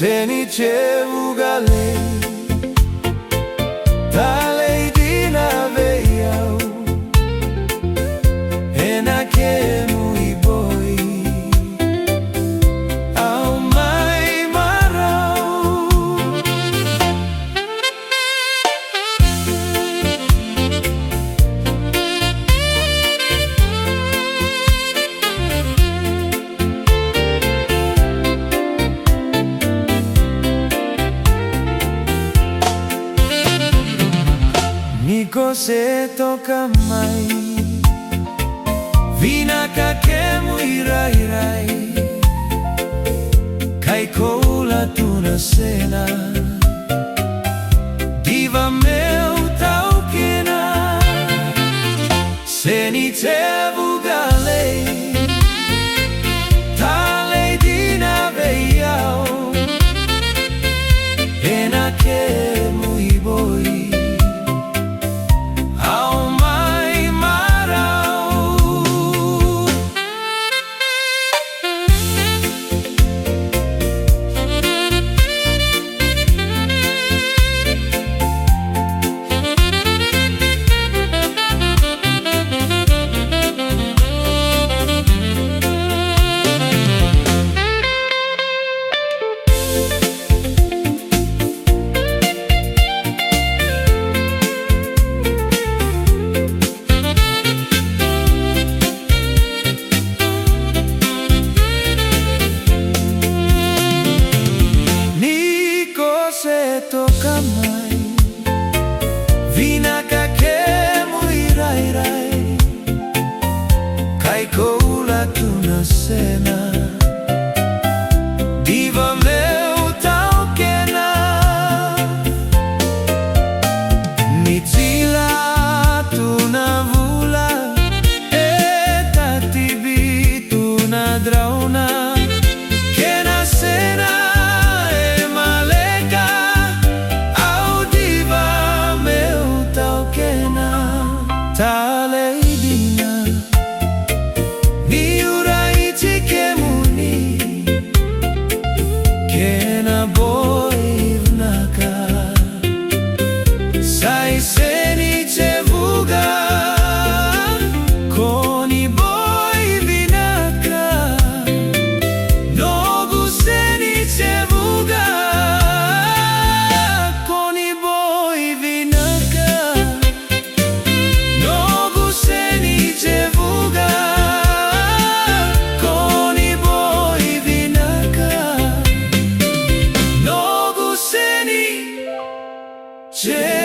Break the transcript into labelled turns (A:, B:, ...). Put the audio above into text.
A: Senice ugale Dalei dina veiau Ena kemu iboi Au mai marau Niko se toka mai Vina ka kemu irai Kai koula tuna sena Diva meu tau kena Seni te vugale Talei dina veiau Ena kemu iboi Toka mai Vina ka kemu irai Kai koula tuna sena Diva meu tau kena Nitila tuna vula Eta tibi tuna drauna Kena sena Talei dina Ni uraiti kemuni Kena boi vnaka Sai seni te vuga Koni boi vinaka Nogu seni te vuga Koni boi vinaka Yeah.